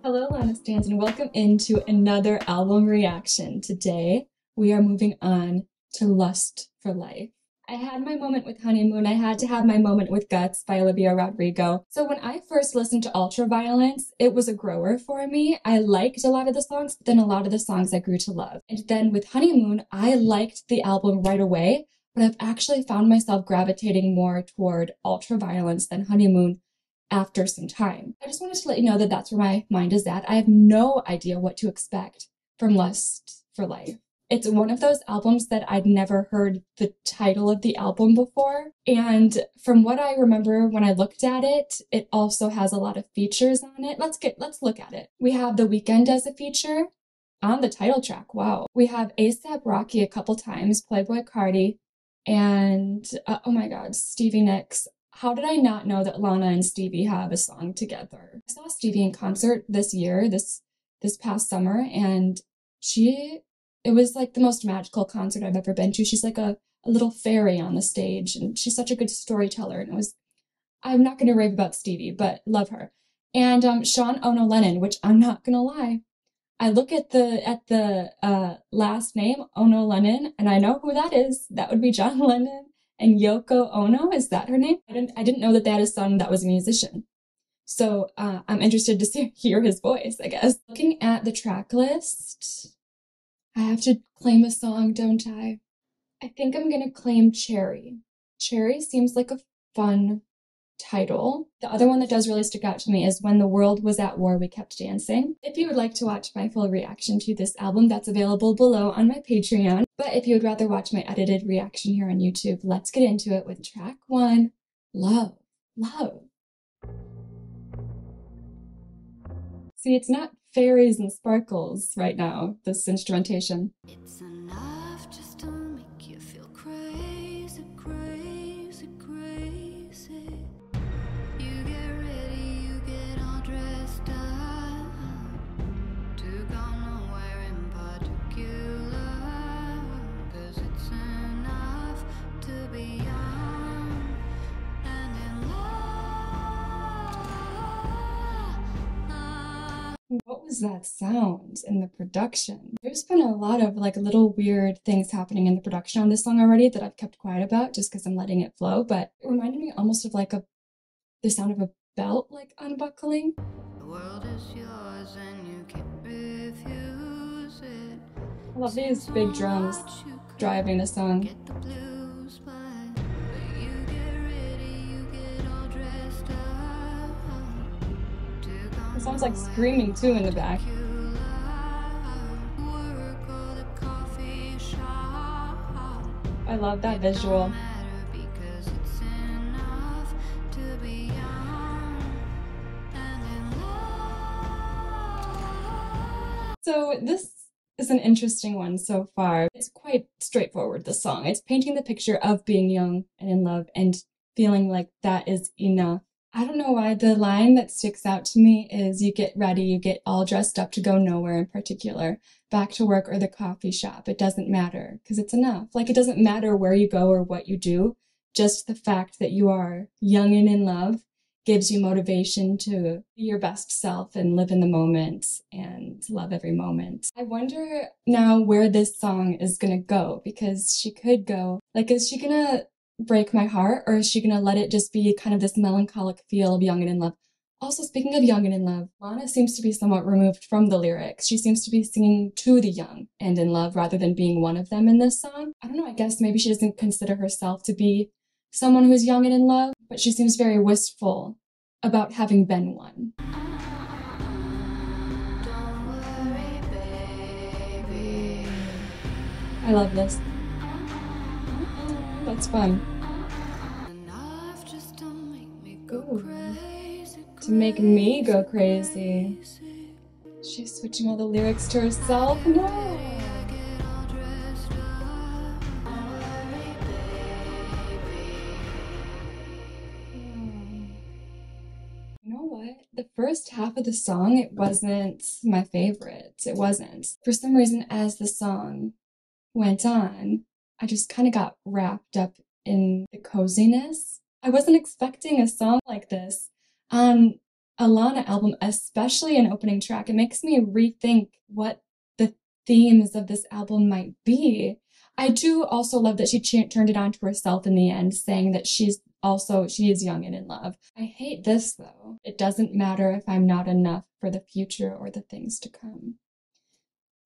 Hello, Lana Stans, and welcome into another album reaction. Today, we are moving on to Lust for Life. I had my moment with Honeymoon. I had to have my moment with Guts by Olivia Rodrigo. So when I first listened to Ultraviolence, it was a grower for me. I liked a lot of the songs, but then a lot of the songs I grew to love. And then with Honeymoon, I liked the album right away, but I've actually found myself gravitating more toward Ultraviolence than Honeymoon after some time. I just wanted to let you know that that's where my mind is at. I have no idea what to expect from Lust for Life. It's one of those albums that I'd never heard the title of the album before. And from what I remember when I looked at it, it also has a lot of features on it. Let's look at it. We have The Weeknd as a feature on the title track. Wow. We have A$AP Rocky a couple times, Playboi Carti, and oh my God, Stevie Nicks. How did I not know that Lana and Stevie have a song together? I saw Stevie in concert this year, this past summer, and it was like the most magical concert I've ever been to. She's like a little fairy on the stage, and she's such a good storyteller. And I'm not going to rave about Stevie, but love her. And Sean Ono Lennon, which I'm not going to lie, I look at the last name, Ono Lennon, and I know who that is. That would be John Lennon and Yoko Ono. Is that her name? I didn't know that they had a son that was a musician. So I'm interested to hear his voice, I guess. Looking at the track list, I have to claim a song, don't I? I think I'm gonna claim Cherry. Cherry seems like a fun title. The other one that does really stick out to me is When the World Was at War, We Kept Dancing. If you would like to watch my full reaction to this album, that's available below on my Patreon. But if you would rather watch my edited reaction here on YouTube, let's get into it with track 1, Love. Love. See, it's not fairies and sparkles right now, this instrumentation. It's enough just to make you feel crazy, crazy, crazy. You get ready, you get all dressed up to go nowhere in particular, 'cause it's enough to be young and in love. What was that sound in the production? There's been a lot of like little weird things happening in the production on this song already that I've kept quiet about just because I'm letting it flow, but it reminded me almost of like the sound of a belt like unbuckling. The world is yours and you can't refuse it. I love these big drums driving the song. Get the blues, but you get ready, you get all dressed up to go It sounds like screaming too in the back. work or the coffee shop. I love that visual. Because it's enough to be young and in love. So this is an interesting one so far. It's quite straightforward, the song. It's painting the picture of being young and in love and feeling like that is enough. I don't know why the line that sticks out to me is you get ready, you get all dressed up to go nowhere in particular, back to work or the coffee shop. It doesn't matter because it's enough. Like it doesn't matter where you go or what you do. Just the fact that you are young and in love gives you motivation to be your best self and live in the moment and love every moment. I wonder now where this song is gonna go, because she could go, like, is she gonna break my heart, or is she gonna let it just be kind of this melancholic feel of young and in love? Also, speaking of young and in love, Lana seems to be somewhat removed from the lyrics. She seems to be singing to the young and in love rather than being one of them in this song. I don't know, I guess maybe she doesn't consider herself to be someone who's young and in love, but she seems very wistful about having been one. Don't worry, baby. I love this. That's fun. Enough just to make me go Ooh. crazy, To make me go crazy. She's switching all the lyrics to herself? No! I get all dressed up. Don't worry, baby. You know what? The first half of the song, it wasn't my favorite. It wasn't. For some reason, as the song went on, I just kind of got wrapped up in the coziness. I wasn't expecting a song like this. a Lana album, especially an opening track, it makes me rethink what the themes of this album might be. I do also love that she turned it on to herself in the end, saying that she is young and in love. I hate this though. It doesn't matter if I'm not enough for the future or the things to come.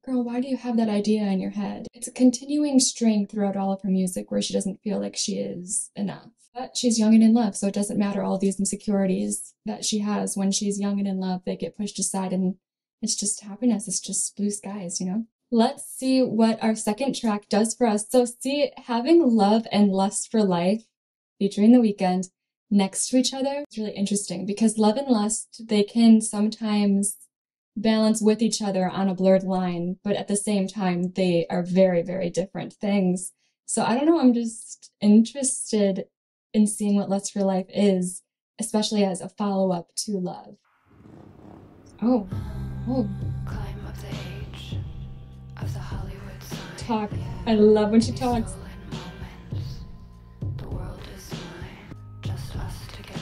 Girl, why do you have that idea in your head? It's a continuing string throughout all of her music where she doesn't feel like she is enough. But she's young and in love, so it doesn't matter all these insecurities that she has when she's young and in love. They get pushed aside and it's just happiness. It's just blue skies, you know? Let's see what our second track does for us. So see, having Love and Lust for Life featuring The Weeknd next to each other is really interesting because love and lust, they can sometimes balance with each other on a blurred line, but at the same time, they are very, very different things. So I don't know, I'm just interested in seeing what Lust for Life is, especially as a follow-up to Love. Oh. Climb up the age of the Hollywood sign. Talk. I love when she talks. The world is mine, just us together,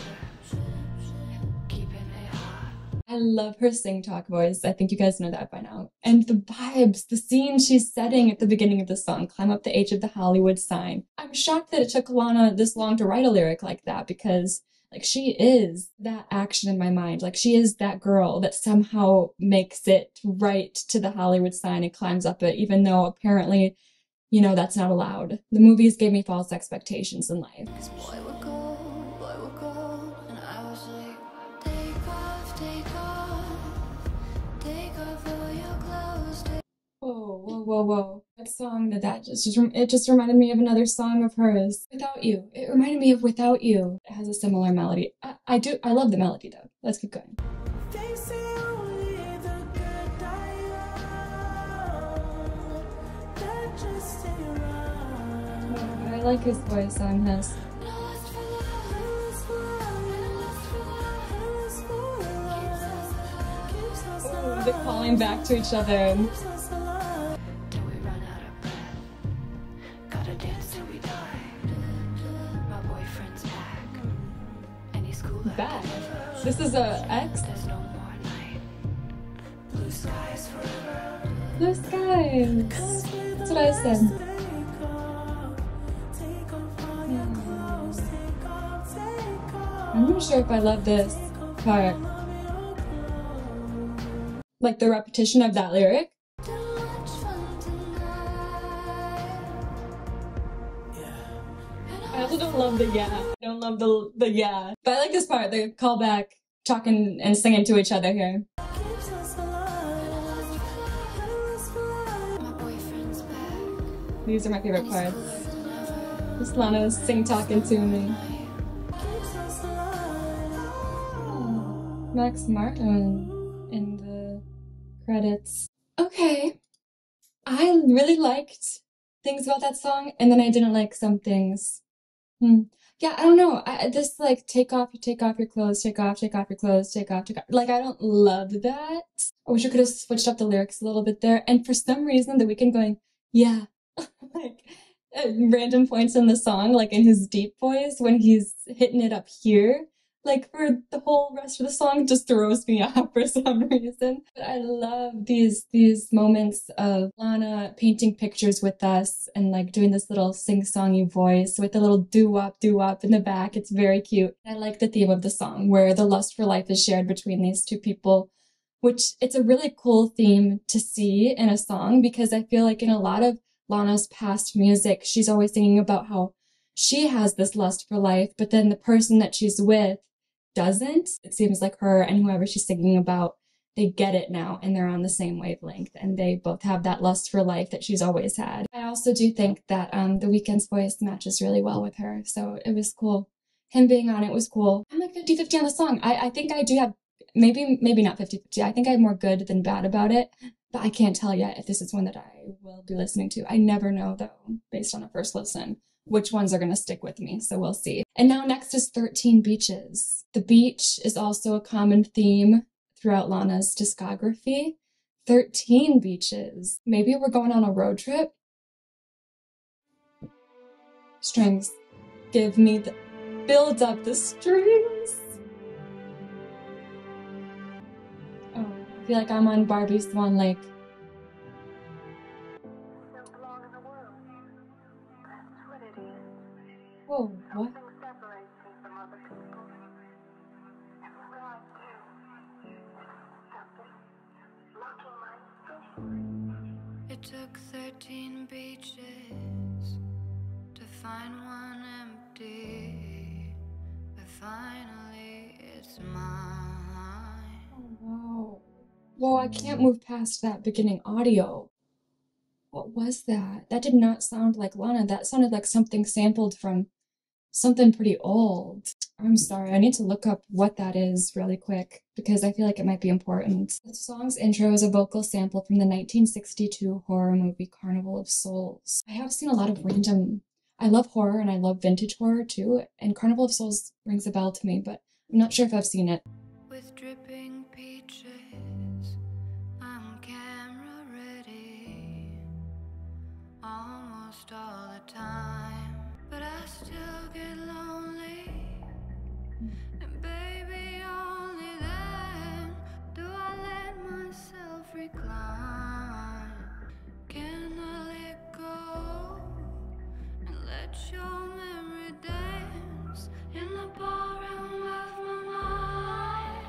keeping it hot. I love her sing talk voice. I think you guys know that by now. And the vibes, the scene she's setting at the beginning of the song, Climb Up the Age of the Hollywood Sign. I'm shocked that it took Lana this long to write a lyric like that because like she is that action in my mind. Like she is that girl that somehow makes it right to the Hollywood sign and climbs up it, even though apparently, you know, that's not allowed. The movies gave me false expectations in life. Boy, we're gold, and I was like, take off, take off all your clothes. Whoa. That song it just reminded me of another song of hers. Without You. It reminded me of Without You. It has a similar melody. I love the melody though. Let's keep going. They say only the good die young. That just ain't right. I like his voice on this. Oh, they're calling back to each other. Till we run out of breath. Gotta dance till we die. My boyfriend's back, and he's cool like Back. ever. This is a ex. There's no more night. Blue skies forever. Blue skies. That's what I said. I'm not sure if I love this part. Like the repetition of that lyric. I also don't love the yeah. I don't love the yeah. But I like this part, the callback, talking and singing to each other here. My boyfriend's back. These are my favorite parts. Just Lana sing talking to me. Max Martin in the credits. Okay. I really liked things about that song, and then I didn't like some things. Yeah, I don't know. This like take off your clothes, take off your clothes, take off. Like I don't love that. I wish I could have switched up the lyrics a little bit there. And for some reason, The Weeknd going, yeah, like at random points in the song, like in his deep voice when he's hitting it up here. Like for the whole rest of the song just throws me off for some reason. But I love these moments of Lana painting pictures with us and like doing this little sing-songy voice with a little doo-wop in the back. It's very cute. I like the theme of the song where the lust for life is shared between these two people, which it's a really cool theme to see in a song because I feel like in a lot of Lana's past music, she's always singing about how she has this lust for life, but then the person that she's with doesn't. It seems like her and whoever she's singing about, they get it now and they're on the same wavelength and they both have that lust for life that she's always had. I also do think that The Weeknd's voice matches really well with her, so it was cool. Him being on it was cool. I'm like 50-50 on the song. I think I do have, maybe not 50-50. I think I have more good than bad about it, but I can't tell yet if this is one that I will be listening to. I never know though, based on a first listen, which ones are going to stick with me, so we'll see. And now next is 13 Beaches. The beach is also a common theme throughout Lana's discography. 13 beaches. Maybe we're going on a road trip? Strings. Build up the strings. I feel like I'm on Barbie Swan Lake. Don't belong in the world. That's what it is. Whoa, what? Something separates me from other people. Everywhere I do, something blocking my vision. It took 13 beaches to find one empty, but finally it's mine. Oh, wow. Whoa, I can't move past that beginning audio. What was that? That did not sound like Lana. That sounded like something sampled from something pretty old. I'm sorry, I need to look up what that is really quick because I feel like it might be important. The song's intro is a vocal sample from the 1962 horror movie Carnival of Souls. I have seen a lot of random... I love horror and I love vintage horror too, and Carnival of Souls rings a bell to me, but I'm not sure if I've seen it. With dripping peaches, I'm camera ready almost all the time, but I still get lonely. And baby, only then do I let myself recline. Can I let go and let your memory dance in the ballroom of my mind?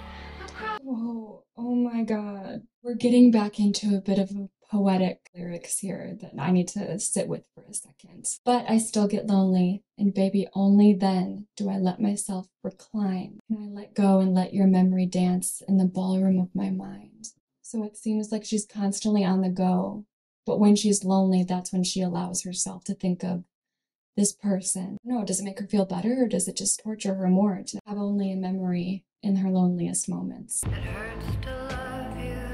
Whoa, oh my god. We're getting back into a bit of a poetic lyrics here that I need to sit with for a second. But I still get lonely, and baby, only then do I let myself recline. And I let go and let your memory dance in the ballroom of my mind. So it seems like she's constantly on the go, but when she's lonely, that's when she allows herself to think of this person. No, does it make her feel better, or does it just torture her more to have only a memory in her loneliest moments? It hurts to love you,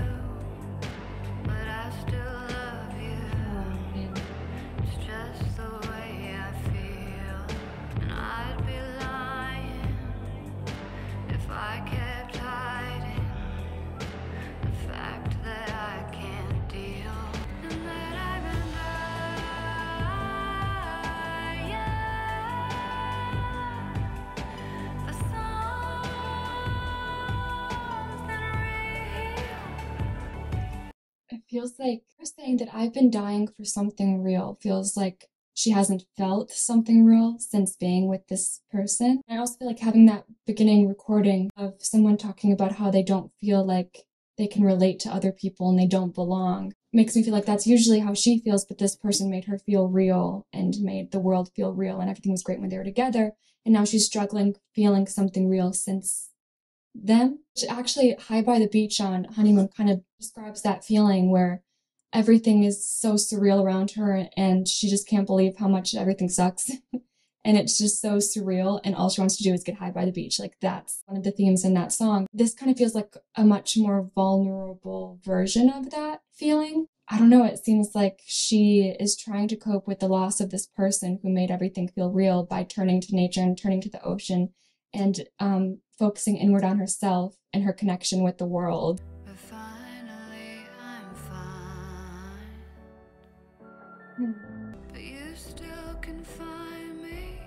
but I still love you. Man. It's just the way I feel, and I'd be lying if I kept hiding the fact that I can't deal, and that I've been dying for something real. It feels like her saying that I've been dying for something real feels like she hasn't felt something real since being with this person. I also feel like having that beginning recording of someone talking about how they don't feel like they can relate to other people and they don't belong makes me feel like that's usually how she feels, but this person made her feel real and made the world feel real, and everything was great when they were together, and now she's struggling feeling something real since them. Actually, High by the Beach on Honeymoon kind of describes that feeling where everything is so surreal around her and she just can't believe how much everything sucks. And it's just so surreal, and all she wants to do is get high by the beach. Like, that's one of the themes in that song. This kind of feels like a much more vulnerable version of that feeling. I don't know, it seems like she is trying to cope with the loss of this person who made everything feel real by turning to nature and turning to the ocean and focusing inward on herself and her connection with the world. But finally I'm fine. But you still can find me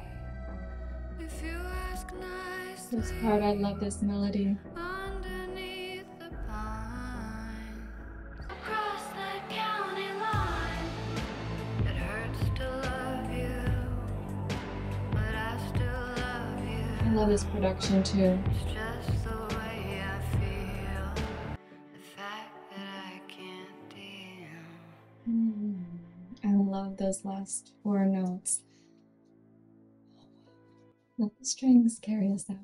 if you ask nicely. This part, I love this melody. Underneath the pines, across that county line. It hurts to love you, but I still love you. I love this production too. It's just the way I feel, the fact that I can't deal. I love those last four notes. Let the strings carry us out.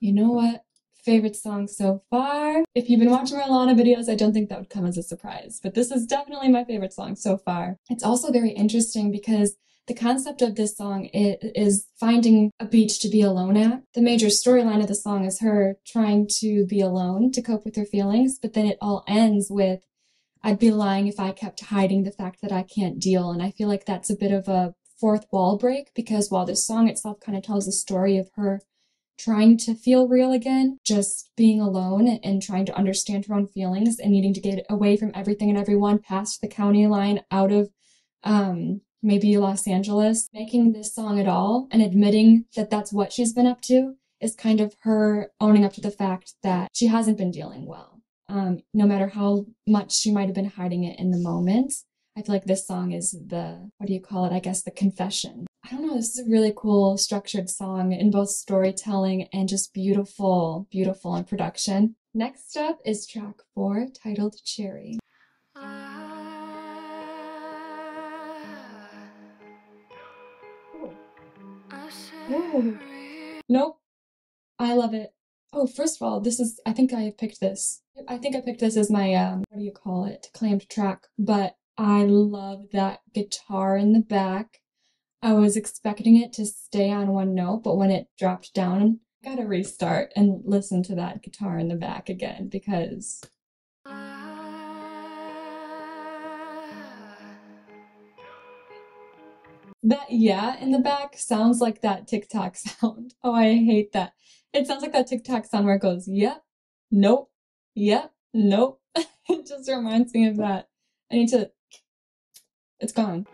You know what? Favorite song so far? If you've been watching my Lana videos, I don't think that would come as a surprise, but this is definitely my favorite song so far. It's also very interesting because the concept of this song is finding a beach to be alone at. The major storyline of the song is her trying to be alone to cope with her feelings, but then it all ends with, I'd be lying if I kept hiding the fact that I can't deal. And I feel like that's a bit of a fourth wall break, because while this song itself kind of tells the story of her trying to feel real again, just being alone and trying to understand her own feelings and needing to get away from everything and everyone past the county line, out of maybe Los Angeles. Making this song at all and admitting that that's what she's been up to is kind of her owning up to the fact that she hasn't been dealing well. no matter how much she might have been hiding it in the moment. I feel like this song is the, what do you call it? I guess the confession. I don't know, this is a really cool structured song in both storytelling and just beautiful, beautiful in production. Next up is track 4, titled Cherry. Ooh. Nope. I love it. Oh, first of all, this is, I think I picked this. I think I picked this as my, what do you call it? Claimed track. But I love that guitar in the back. I was expecting it to stay on one note, but when it dropped down, I gotta restart and listen to that guitar in the back again because that yeah in the back sounds like that TikTok sound. Oh, I hate that. It sounds like that TikTok sound where it goes, yep, nope, yep, nope. It just reminds me of that. I need to, it's gone.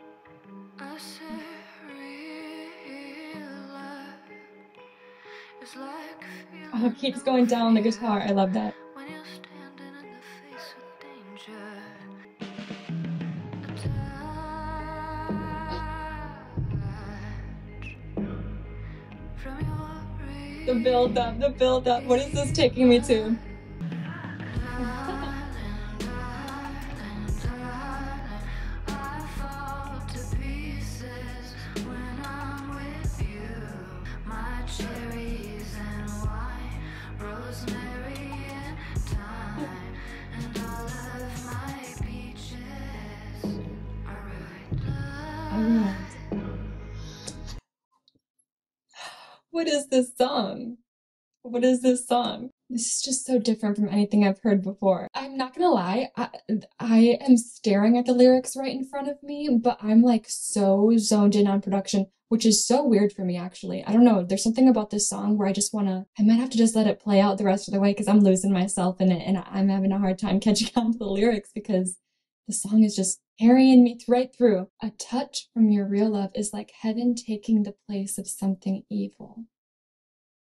Oh, it keeps going down the guitar. I love that. When you're standing in the face of danger. The build up, the build up. What is this taking me to? What is this song? What is this song? This is just so different from anything I've heard before. I'm not gonna lie, I am staring at the lyrics right in front of me, but I'm like so zoned in on production, which is so weird for me actually. I don't know, there's something about this song where I just wanna, I might have to just let it play out the rest of the way because I'm losing myself in it and I'm having a hard time catching on to the lyrics because the song is just carrying me right through. A touch from your real love is like heaven taking the place of something evil.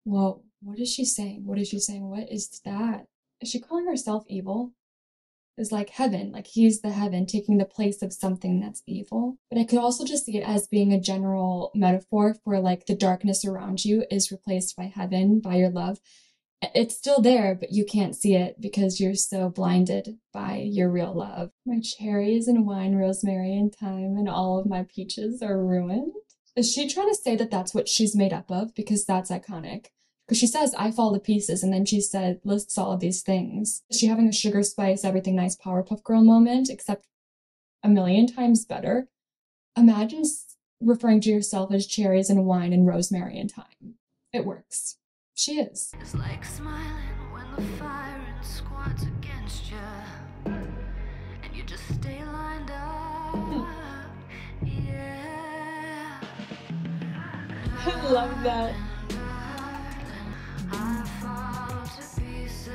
Whoa, what is she saying? What is she saying? What is that? Is she calling herself evil? Is like heaven, like he's the heaven taking the place of something that's evil. But I could also just see it as being a general metaphor for like the darkness around you is replaced by heaven, by your love. It's still there, but you can't see it because you're so blinded by your real love. My cherries and wine, rosemary and thyme, and all of my peaches are ruined. Is she trying to say that that's what she's made up of? Because that's iconic. Because she says, I fall to pieces, and then she said, lists all of these things. Is she having a Sugar Spice, Everything Nice Powerpuff Girl moment, except a million times better? Imagine referring to yourself as cherries and wine and rosemary and thyme. It works. She is. It's like smiling when the firing squads against you, and you just stay lined up. Yeah. I love that. I fall to pieces.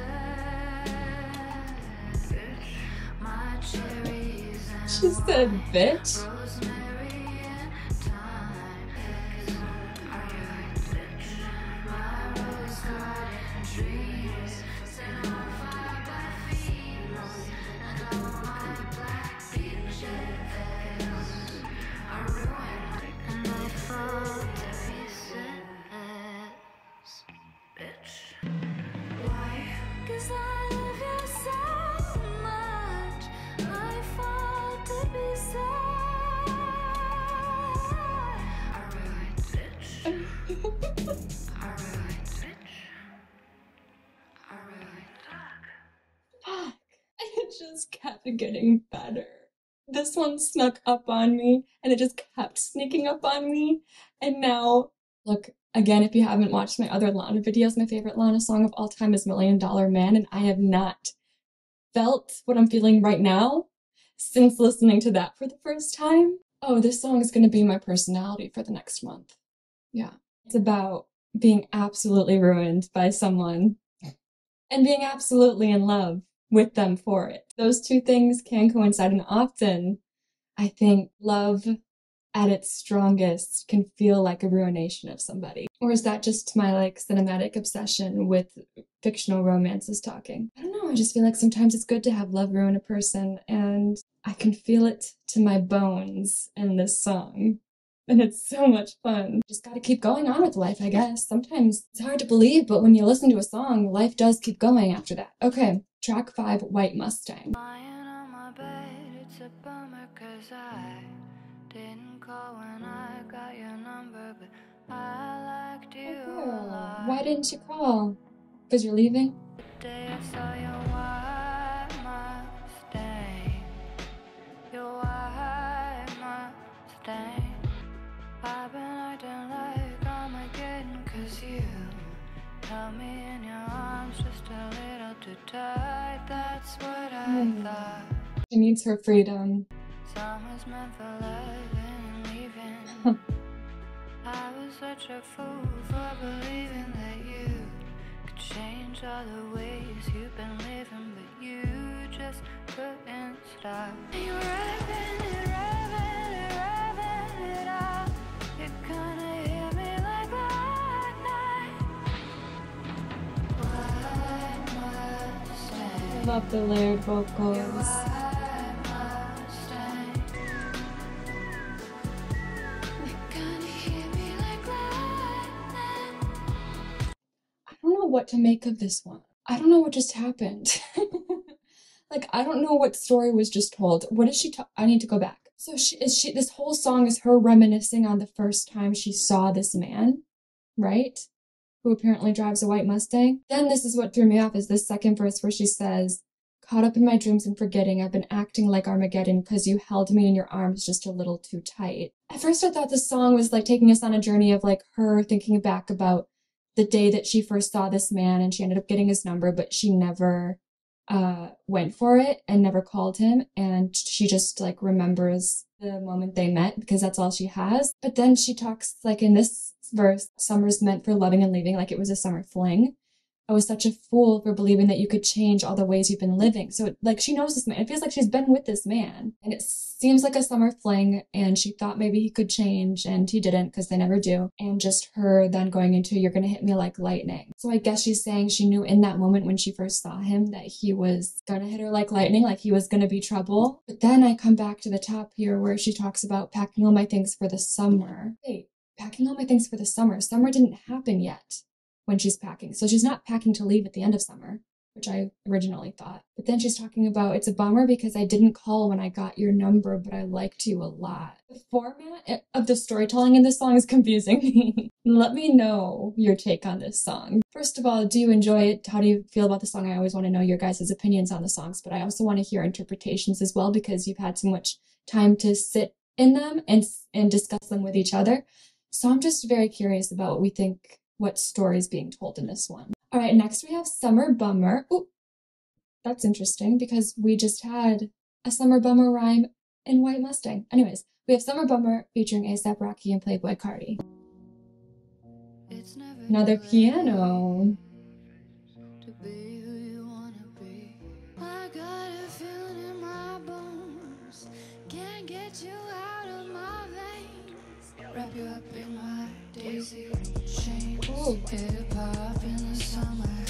My cherries and She said, bitch. rosemary and thyme. Are you a bitch? My rose garden dreams set on fire by fiends, and all my black beaches are ruined, and I fall to pieces. Bitch. Why? 'Cause I love you so much, I fall to pieces. Alright, bitch. Alright, bitch. Alright. Fuck. It just kept getting better. This one snuck up on me, and it just kept sneaking up on me. And now, look, again, if you haven't watched my other Lana videos, my favorite Lana song of all time is Million Dollar Man, and I have not felt what I'm feeling right now since listening to that for the first time. Oh, this song is going to be my personality for the next month. Yeah. It's about being absolutely ruined by someone and being absolutely in love with them for it. Those two things can coincide, and often I think love at its strongest can feel like a ruination of somebody. Or is that just my like cinematic obsession with fictional romances talking? I don't know, I just feel like sometimes it's good to have love ruin a person, and I can feel it to my bones in this song. And it's so much fun. Just gotta keep going on with life, I guess. Sometimes it's hard to believe, but when you listen to a song, life does keep going after that. Okay, track 5, White Mustang. Lying on my bed, it's a bummer 'cause I didn't call when I got your number, but I liked you a lot. Why didn't you call? Because you're leaving? The day I saw your white Mustang, your white Mustang. I've been acting like I'm again 'cause you held me in your arms just a little too tight. That's what I thought. She needs her freedom. Summer's meant for loving and leaving. I was such a fool for believing that you could change all the ways you've been living, but you just couldn't stop. You revving it, revving it, revving it up. You're gonna hit me like lightning. White Mustang. I love the layered vocals. I don't know what to make of this one. I don't know what just happened. Like, I don't know what story was just told. What is she I need to go back. So this whole song is her reminiscing on the first time she saw this man, right? Who apparently drives a white Mustang. Then this is what threw me off, is this second verse where she says, caught up in my dreams and forgetting, I've been acting like Armageddon because you held me in your arms just a little too tight. At first I thought this song was like taking us on a journey of like her thinking back about the day that she first saw this man, and she ended up getting his number, but she never went for it and never called him, and she just like remembers the moment they met because that's all she has. But then she talks like in this verse, summer's meant for loving and leaving, like it was a summer fling. I was such a fool for believing that you could change all the ways you've been living. So like she knows this man. It feels like she's been with this man, and it seems like a summer fling, and she thought maybe he could change, and he didn't because they never do. And just her then going into, you're gonna hit me like lightning. So I guess she's saying she knew in that moment when she first saw him that he was gonna hit her like lightning, like he was gonna be trouble. But then I come back to the top here where she talks about packing all my things for the summer. Wait, packing all my things for the summer. Summer didn't happen yet when she's packing. So she's not packing to leave at the end of summer, which I originally thought. But then she's talking about, it's a bummer because I didn't call when I got your number, but I liked you a lot. The format of the storytelling in this song is confusing me. Let me know your take on this song. First of all, do you enjoy it? How do you feel about the song? I always want to know your guys' opinions on the songs, but I also want to hear interpretations as well because you've had so much time to sit in them and discuss them with each other. So I'm just very curious about what we think, what story is being told in this one. All right, next we have Summer Bummer. Ooh, that's interesting because we just had a Summer Bummer rhyme in White Mustang. Anyways, we have Summer Bummer featuring A$AP Rocky and Playboi Carti. Another piano. To be who you wanna be. I got a feeling in my bones. Can't get you out of my veins. Wrap you up in my daisy chains. Hip hop in the summer.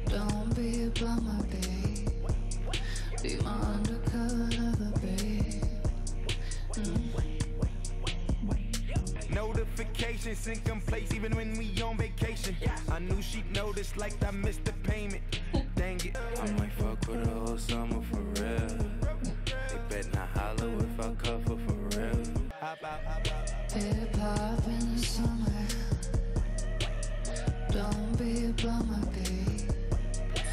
Don't be a bummer, babe. Be my undercover lover, babe. Notifications in complaints even when we on vacation. I knew she'd notice like I missed the payment. Dang it. I might fuck with her whole summer for real. They bet not holler if I cuff her for real. Hip hop in the summer. Don't be a bummer, babe.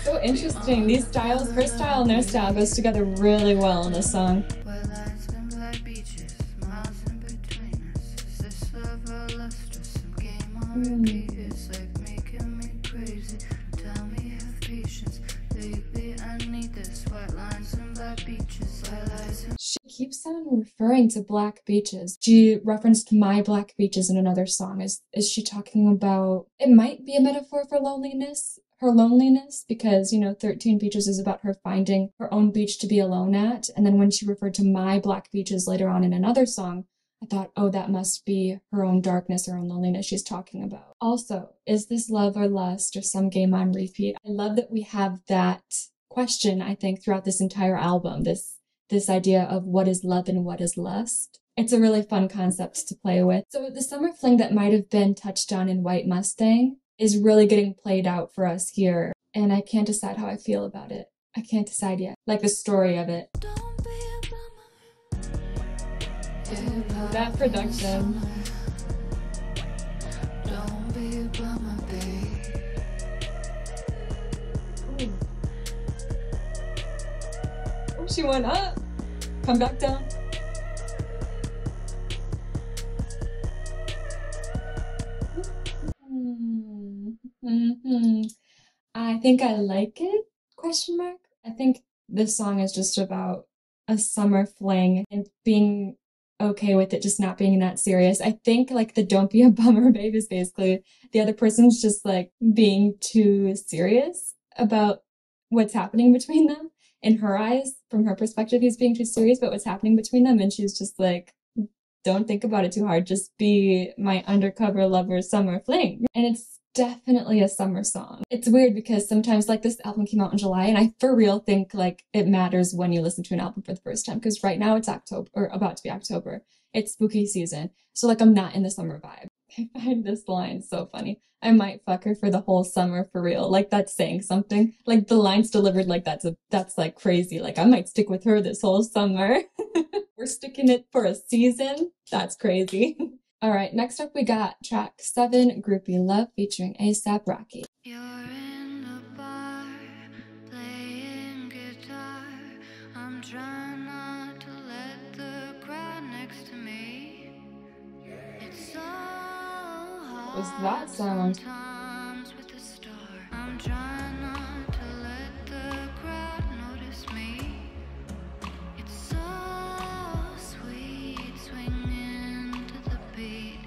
So interesting. These styles, her style and their style goes together really well in this song. White lights and black beaches, miles in between us. Is this love or lust or some game on repeat? It's like making me crazy. Tell me have patience, baby. I need this. White lines and black beaches, white lights and She keeps on referring to black beaches. She referenced My Black Beaches in another song. Is she talking about, it might be a metaphor for loneliness, her loneliness, because, you know, 13 Beaches is about her finding her own beach to be alone at. And then when she referred to my black beaches later on in another song, I thought, oh, that must be her own darkness, her own loneliness she's talking about. Also, is this love or lust or some game on repeat? I love that we have that question, I think, throughout this entire album, this idea of what is love and what is lust. It's a really fun concept to play with. So the summer fling that might have been touched on in White Mustang is really getting played out for us here. And I can't decide how I feel about it. I can't decide yet. Like the story of it. That production. Ooh. Oh, she went up. Come back down. I think I like it, question mark. I think this song is just about a summer fling and being okay with it just not being that serious. I think like the don't be a bummer babe is basically the other person's just like being too serious about what's happening between them. In her eyes, from her perspective, he's being too serious about what's happening between them, and she's just like, don't think about it too hard, just be my undercover lover summer fling. And it's definitely a summer song. It's weird because sometimes like this album came out in July, and I for real think like it matters when you listen to an album for the first time, because right now it's October, or about to be October. It's spooky season. So like I'm not in the summer vibe. I find this line so funny. I might fuck her for the whole summer for real. Like that's saying something. Like the lines delivered like that's like crazy. Like I might stick with her this whole summer. We're sticking it for a season. That's crazy. All right, next up we got track 7, Groupie Love featuring A$AP Rocky. You're in the bar, playing guitar. I'm trying not to let the crowd next to me. It's so hard. What was that sound? Sometimes with a star. I'm trying not to let the crowd notice me. It's so sweet swinging to the beat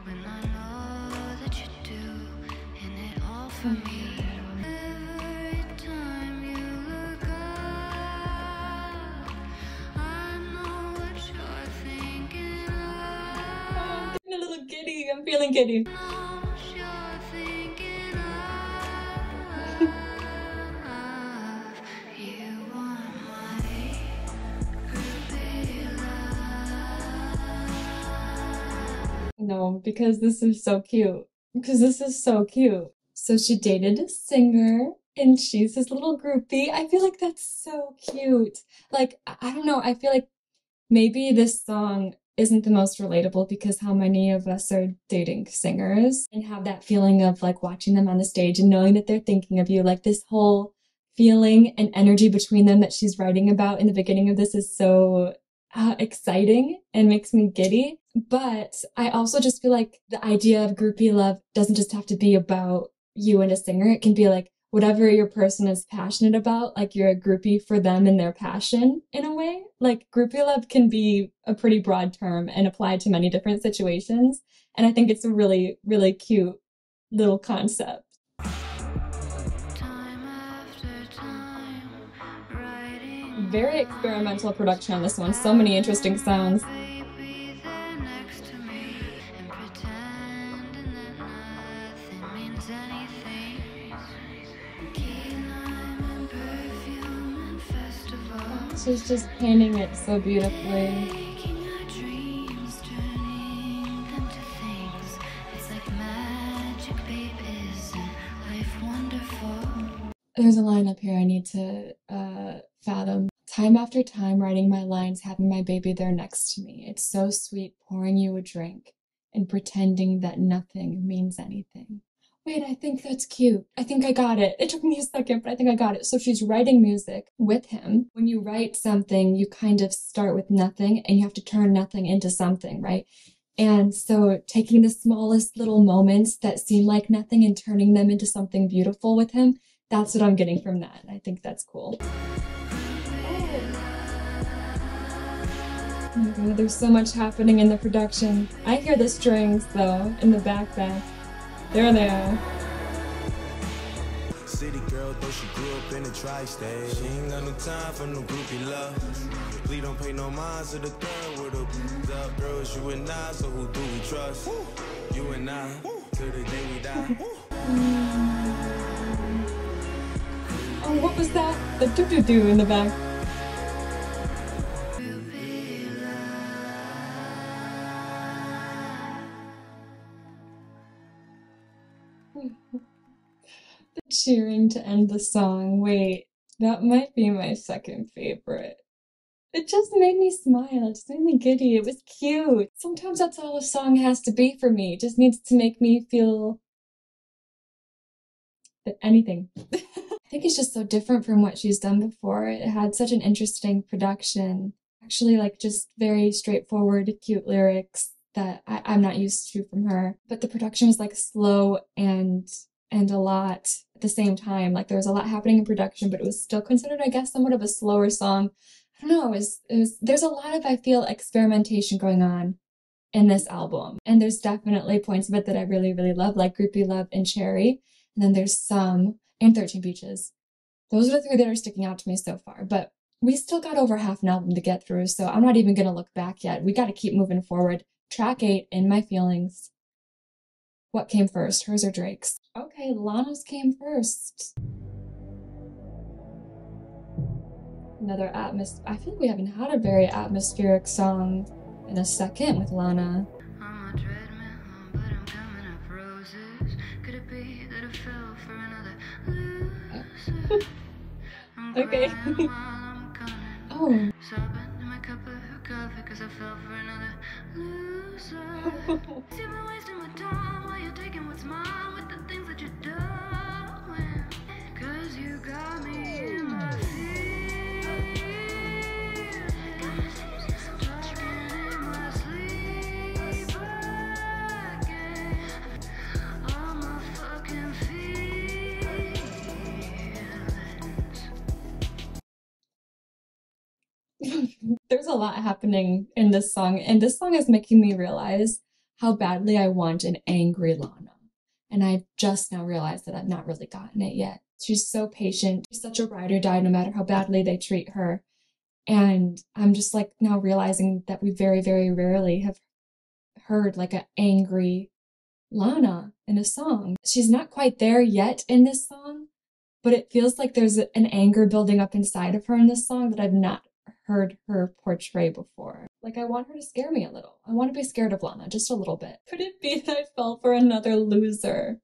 when I know that you do, and it all for me. Every time you look up, I know what you're thinking of. I'm getting a little giddy. I'm feeling giddy. Know what you're thinking of. You want my groupie love. No, because this is so cute. Because this is so cute. So she dated a singer, and she's his little groupie. I feel like that's so cute. Like, I don't know, I feel like maybe this song isn't the most relatable because how many of us are dating singers and have that feeling of like watching them on the stage and knowing that they're thinking of you. Like this whole feeling and energy between them that she's writing about in the beginning of this is so exciting and makes me giddy. But I also just feel like the idea of groupie love doesn't just have to be about you and a singer. It can be like whatever your person is passionate about, like you're a groupie for them and their passion in a way. Like groupie love can be a pretty broad term and applied to many different situations. And I think it's a really, really cute little concept. Time after time, writing Very experimental production on this one. So many interesting sounds. baby there next to me, and pretending that nothing means anything. Key lime and perfume and festival, She's just painting it so beautifully. making our dreams, turning them to things. It's like magic, babe, isn't life wonderful? There's a line up here I need to fathom. Time after time, writing my lines, having my baby there next to me. It's so sweet pouring you a drink and pretending that nothing means anything. Wait, I think that's cute. I think I got it. It took me a second, but I think I got it. So she's writing music with him. When you write something, you kind of start with nothing and you have to turn nothing into something, right? And so taking the smallest little moments that seem like nothing and turning them into something beautiful with him, that's what I'm getting from that. I think that's cool. Oh my God, there's so much happening in the production. I hear the strings though in the background. There they are. City girl, though she grew up in the tri-state. She ain't got no time for no groupie love. Please don't pay no mind to the girl with the up. Girls, you and I, so who do we trust? You and I, till the day we die. Oh, what was that? The doo-doo-doo in the back. The cheering to end the song. Wait, that might be my second favorite. It just made me smile. It just made me giddy. It was cute. Sometimes that's all a song has to be for me. It just needs to make me feel anything. I think it's just so different from what she's done before. It had such an interesting production. Actually, like just very straightforward, cute lyrics that I'm not used to from her. But the production was like slow and a lot at the same time. Like there was a lot happening in production, but it was still considered, I guess, somewhat of a slower song. I don't know, there's a lot of, I feel, experimentation going on in this album. And there's definitely points of it that I really, really love, like Groupie Love and Cherry. And then there's some, and 13 Beaches. Those are the three that are sticking out to me so far. But we still got over half an album to get through, so I'm not even gonna look back yet. We gotta keep moving forward. Track 8, In My Feelings. What came first, hers or Drake's? Okay, Lana's came first. Another I feel like we haven't had a very atmospheric song in a second with Lana. I'm a treadmill, but I'm coming up roses. Could it be that I fell for another loser? I'm Okay. crying while I'm gunning. Oh. Sobbing in my cup of coffee cause I fell for another loser. You've been wasting my time while you're taking what's mine with the things that you're doing. Cause you got me in my feelings. Talking in my sleep again. All my fucking feelings. There's a lot happening in this song, and this song is making me realize how badly I want an angry Lana. And I just now realized that I've not really gotten it yet. She's so patient. She's such a ride or die no matter how badly they treat her. And I'm just like now realizing that we very, very rarely have heard like an angry Lana in a song. She's not quite there yet in this song, but it feels like there's an anger building up inside of her in this song that I've not heard her portray before. Like, I want her to scare me a little. I want to be scared of Lana just a little bit. Could it be that I fell for another loser?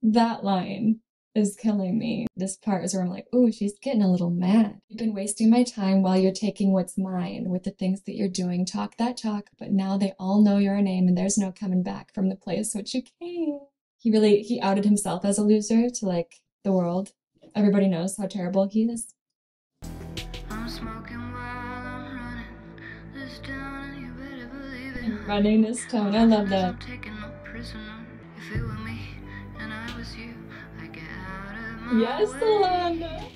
That line is killing me. This part is where I'm like, ooh, she's getting a little mad. You've been wasting my time while you're taking what's mine with the things that you're doing. Talk that talk, but now they all know your name and there's no coming back from the place which you came. He outed himself as a loser to like the world. Everybody knows how terrible he is. I'm smoking while I'm running this down, and you better believe it. Running this tone, I love that. I'm taking no prisoner. If it were me and I was you, I'd get out of my Yes, way. Lana.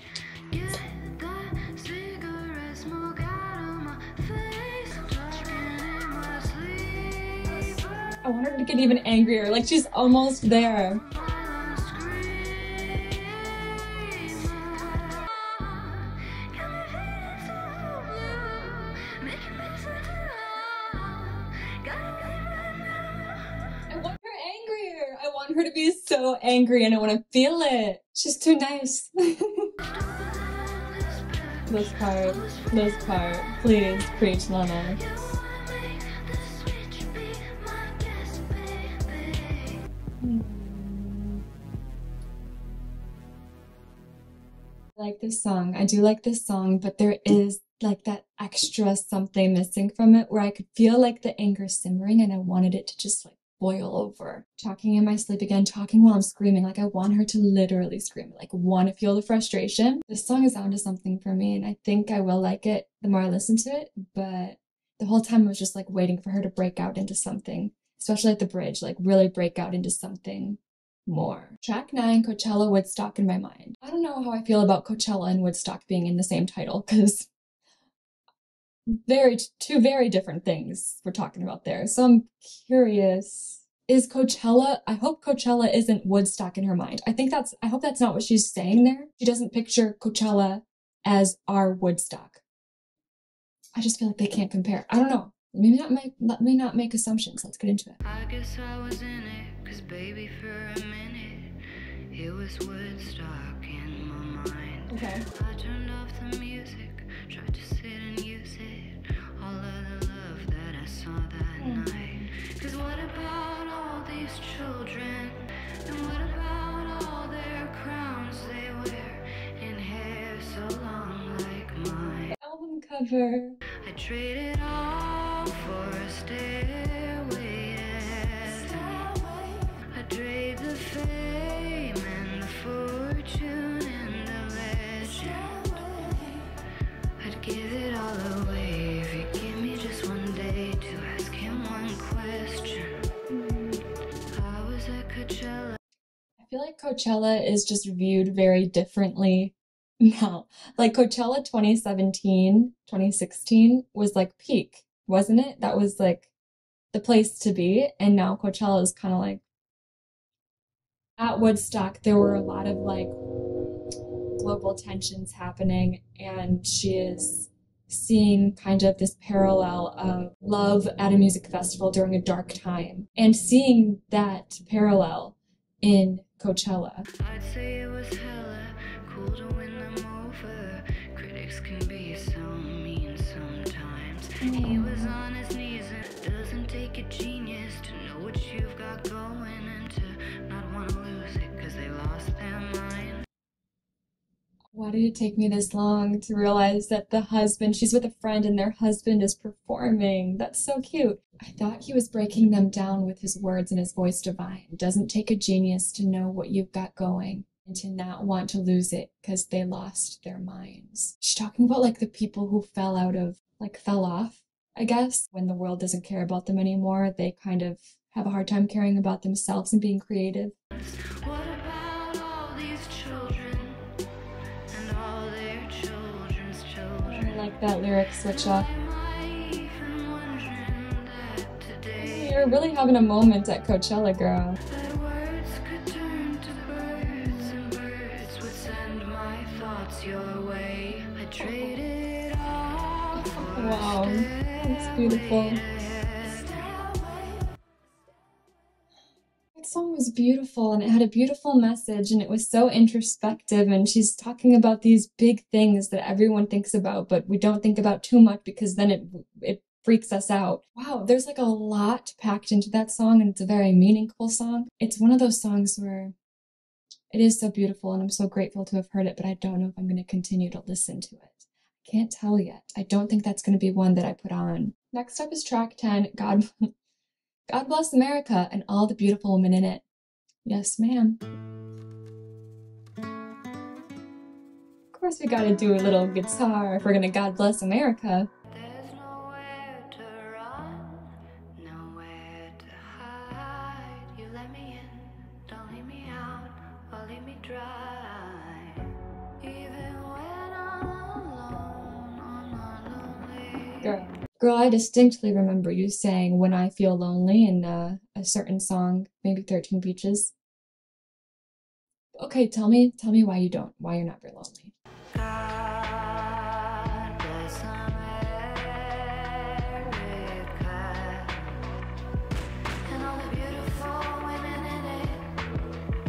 Get that cigarette smoke out of my face. Talking in my sleep. I want her to get even angrier, like she's almost there. While I'm screaming. Got me feeling so blue. Making me so gotta be right now. I want her angrier. I want her to be so angry and I want to feel it. She's too nice. This part, please preach, Lana. I like this song. I do like this song, but there is like that extra something missing from it where I could feel like the anger simmering and I wanted it to just like boil over. Talking in my sleep again, talking while I'm screaming. Like I want her to literally scream, like want to feel the frustration. This song is onto something for me and I think I will like it the more I listen to it, but the whole time I was just like waiting for her to break out into something, especially at the bridge, like really break out into something more. Track 9, Coachella, Woodstock in my mind. I don't know how I feel about Coachella and Woodstock being in the same title because two very different things we're talking about there. So I'm curious is Coachella, I hope Coachella isn't Woodstock in her mind. I hope that's not what she's saying there. She doesn't picture Coachella as our Woodstock. I just feel like they can't compare. I don't know. Let me not make assumptions. Let's get into it. I guess I was in it, 'cause baby for a minute, it was Woodstock in my mind. Okay. I turned off the music, tried to sit and use it, all of the love that I saw that night. 'Cause what about all these children, and what about all their crowns they wear, in hair so long like mine? Album cover. I traded all for a stairway. I trade the fame and the fortune and the legend. I'd give it all away if you give me just one day to ask him one question. I was at Coachella. I feel like Coachella is just viewed very differently now. Like Coachella 2017, 2016 was like peak, wasn't it? That was like the place to be. And now Coachella is kind of like, at Woodstock, there were a lot of like global tensions happening, and she is seeing kind of this parallel of love at a music festival during a dark time, and seeing that parallel in Coachella. I'd say it was hella cool to win them over. Critics can be so mean sometimes. He was on his knees, and it doesn't take a genius to know what you've got going and to not want to lose it, 'cause they lost their mind. Why did it take me this long to realize that the husband, she's with a friend and their husband is performing? That's so cute. I thought he was breaking them down with his words and his voice divine. It doesn't take a genius to know what you've got going and to not want to lose it because they lost their minds. She's talking about like the people who fell off, I guess. When the world doesn't care about them anymore, they kind of have a hard time caring about themselves and being creative. What about all these children and all their children's children? I like that lyric switch up. Am I even wondering that today You're really having a moment at Coachella, girl. that words could turn to birds and birds would send my thoughts your way? I traded all for a Wow, that's beautiful. That song was beautiful and it had a beautiful message and it was so introspective, and she's talking about these big things that everyone thinks about but we don't think about too much because then it freaks us out. Wow, there's like a lot packed into that song, and it's a very meaningful song. It's one of those songs where it is so beautiful and I'm so grateful to have heard it, but I don't know if I'm going to continue to listen to it. I can't tell yet. I don't think that's going to be one that I put on. Next up is track 10, God Bless America and all the beautiful women in it. Yes, ma'am. Of course we gotta do a little guitar if we're gonna God Bless America. There's nowhere to run, nowhere to hide. You let me in, don't leave me out, or leave me dry. Even when I'm alone, I'm not lonely. Girl, I distinctly remember you saying When I Feel Lonely in a certain song, maybe 13 Beaches. Okay, tell me why you're not very lonely. God bless America and all the beautiful women in it.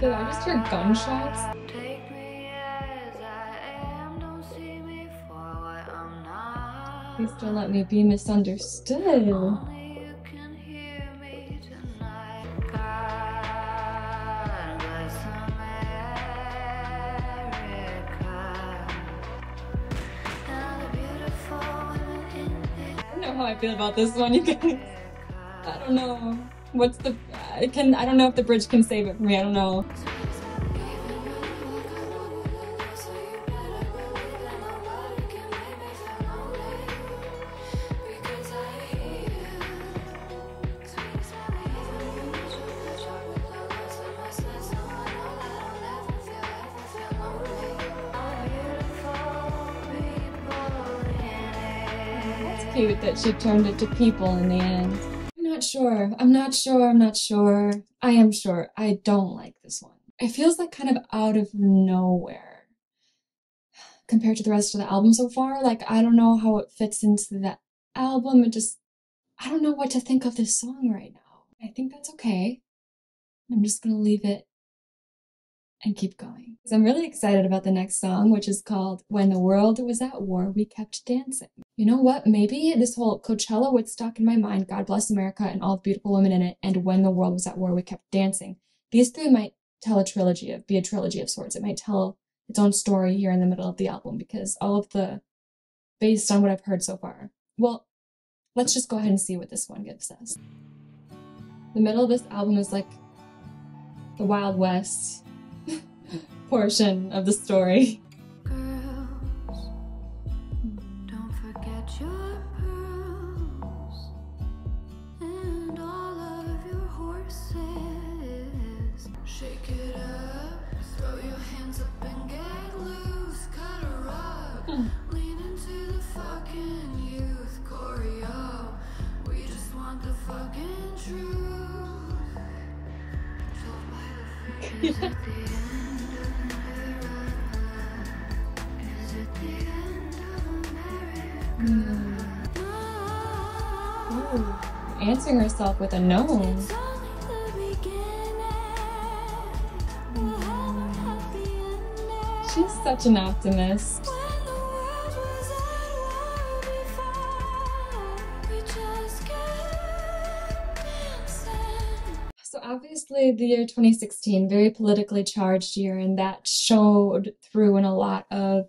Did I just hear gunshots? Take me as I am, don't see me for what I'm not. Please don't let me be misunderstood. Only you can hear me tonight. God bless America and all the beautiful women in it. I don't know how I feel about this one, you guys. I don't know. I don't know if the bridge can save it for me. I don't know. Cute that she turned it to people in the end. I'm not sure. I'm not sure. I'm not sure. I am sure. I don't like this one. It feels like kind of out of nowhere compared to the rest of the album so far. Like, I don't know how it fits into the album. I don't know what to think of this song right now. I think that's okay. I'm just gonna leave it and keep going. So I'm really excited about the next song, which is called When the World Was at War, We Kept Dancing. You know what? Maybe this whole Coachella, Woodstock in my mind, God Bless America, and all the beautiful women in it, and When the World Was at War, We Kept Dancing. These three might tell be a trilogy of sorts. It might tell its own story here in the middle of the album, because based on what I've heard so far. Well, let's just go ahead and see what this one gives us. The middle of this album is like the Wild West portion of the story. Girls, don't forget your pearls and all of your horses. Shake it up, throw your hands up and get loose. Cut a rug, lean into the fucking youth choreo. We just want the fucking truth. Told by the fingers at the end. Ooh, answering herself with a no. She's such an optimist. So obviously the year 2016, very politically charged year, and that showed through in a lot of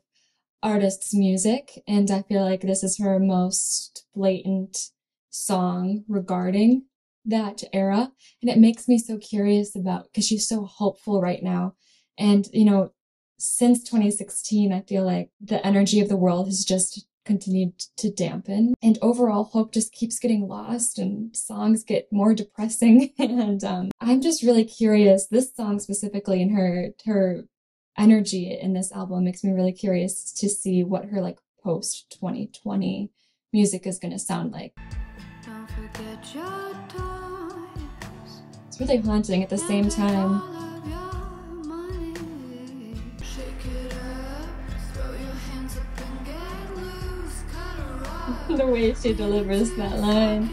artist's music, and I feel like this is her most blatant song regarding that era, and it makes me so curious about, because she's so hopeful right now, and since 2016 I feel like the energy of the world has just continued to dampen, and overall hope just keeps getting lost and songs get more depressing. And I'm just really curious, this song specifically, and her energy in this album makes me really curious to see what her like post 2020 music is going to sound like. Don't forget your toys. It's really haunting at the same time. Shake it up, throw your hands up and get loose. Cut a rug. The way she delivers that line.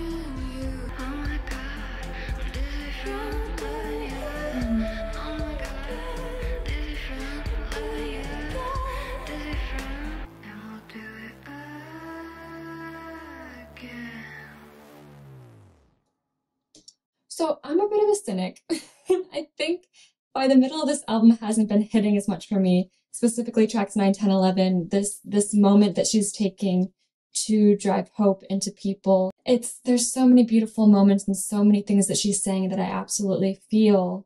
So I'm a bit of a cynic. I think by the middle of this album hasn't been hitting as much for me, specifically tracks 9, 10, 11, this moment that she's taking to drive hope into people. There's so many beautiful moments and so many things that she's saying that I absolutely feel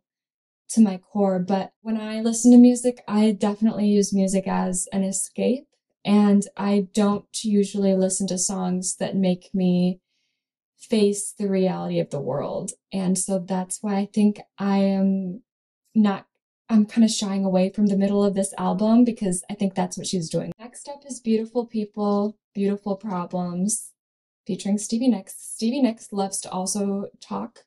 to my core. But when I listen to music, I definitely use music as an escape. And I don't usually listen to songs that make me face the reality of the world. And so that's why I think I'm kind of shying away from the middle of this album, because I think that's what she's doing. Next up is Beautiful People, Beautiful Problems, featuring Stevie Nicks. Stevie Nicks loves to also talk,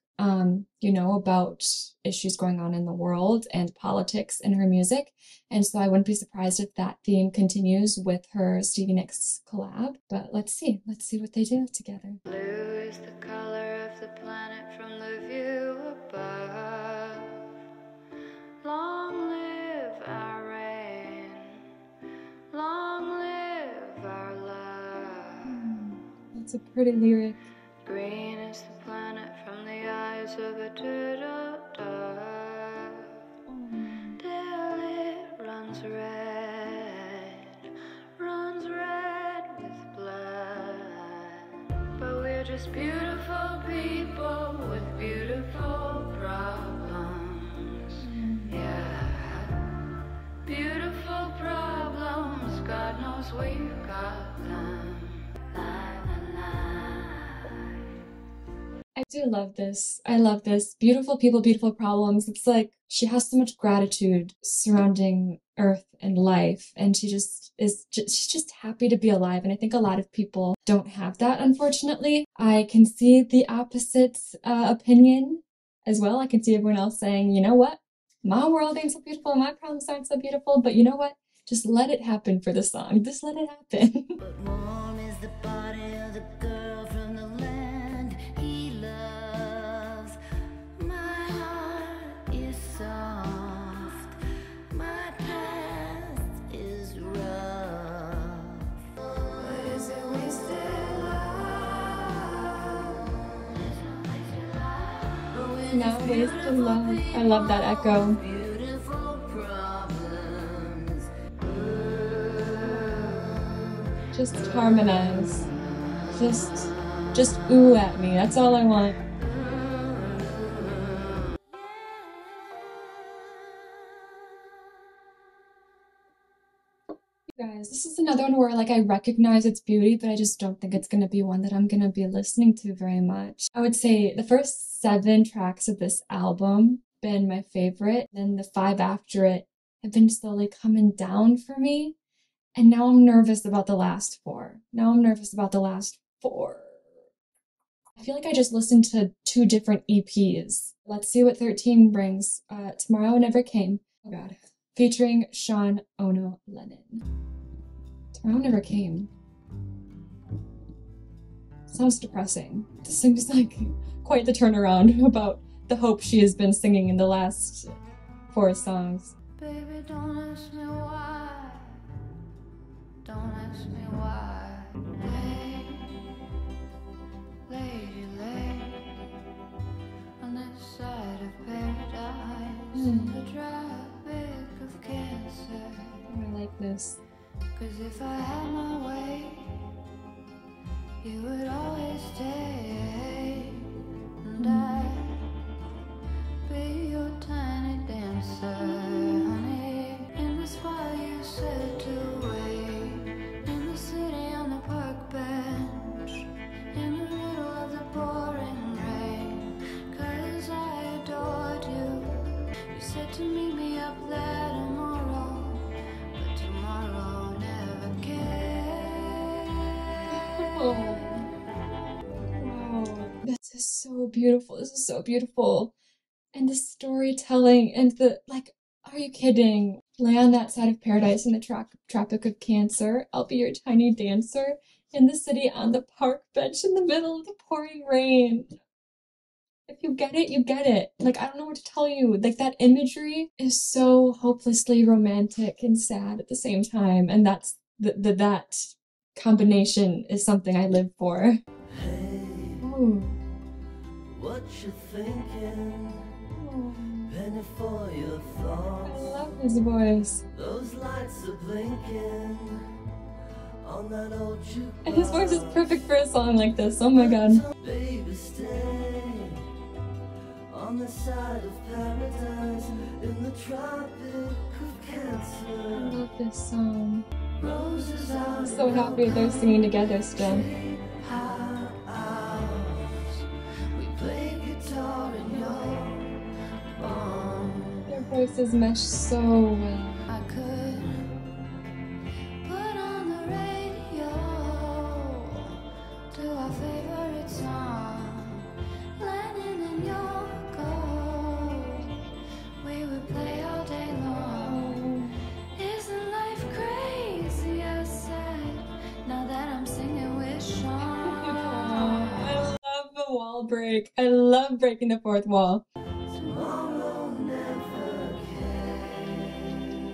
about issues going on in the world and politics in her music. And so I wouldn't be surprised if that theme continues with her Stevie Nicks collab. But let's see what they do together. Blue is the color of the planet from the view above. Long live our rain, long live our love. That's a pretty lyric. Green is the planet from the eyes of a turtle dove. Till it runs red with blood. But we're just beautiful people with beautiful problems. Yeah, beautiful problems, God knows we've got them. I do love this. I love this. Beautiful people, beautiful problems. It's like she has so much gratitude surrounding Earth and life, and she's just happy to be alive. And I think a lot of people don't have that, unfortunately. I can see the opposite opinion as well. I can see everyone else saying, you know what, my world ain't so beautiful, my problems aren't so beautiful, but you know what? Just let it happen for the song. Just let it happen. But warm is the body of the girl from the land he loves. My heart is soft, my past is rough. But is it wasted love? Not wasted love. I love that echo. Beautiful problems. Just harmonize. Just ooh at me. That's all I want. You guys, this is another one where like I recognize its beauty, but I just don't think it's gonna be one that I'm gonna be listening to very much. I would say the first 7 tracks of this album been my favorite, then the 5 after it have been slowly coming down for me. And now I'm nervous about the last 4. I feel like I just listened to 2 different EPs. Let's see what 13 brings. Tomorrow Never Came. Oh god. Featuring Sean Ono Lennon. Tomorrow Never Came. Sounds depressing. This seems like quite the turnaround about the hope she has been singing in the last 4 songs. Baby, don't ask me why. Don't ask me why. Lady, on this side of paradise, in the tropic of Cancer. I like this. 'Cause if I had my way, you would always stay, and I'd be your tiny dancer, honey. In the spot you said to wait, in the city on the park bench, in the middle of the pouring rain. 'Cause I adored you. You said to meet me up there tomorrow, but tomorrow never came. Oh. Wow. This is so beautiful. This is so beautiful. And the storytelling and the, like, are you kidding? Lay on that side of paradise in the Tropic of Cancer. I'll be your tiny dancer in the city on the park bench in the middle of the pouring rain. If you get it, you get it. Like, I don't know what to tell you. Like, that imagery is so hopelessly romantic and sad at the same time. And that's, that combination is something I live for. Hey, Ooh. what you thinking? Oh. Penny for your I thoughts. love his voice. Those lights are blinking on that old jukebox. And his voice is perfect for a song like this. Oh my god. Baby, stay on the side of paradise in the Tropic of I Cancer. love this song. Roses out I'm so happy they're singing together still. high hours. We play guitar in your barn. Their voices mesh so well. I could put on the radio to our favorite song, Lennon and Yoko. We would play all day long. Isn't life crazy? I said. Now that I'm singing with Sean. I love the wall break. I love breaking the fourth wall. Tomorrow never came.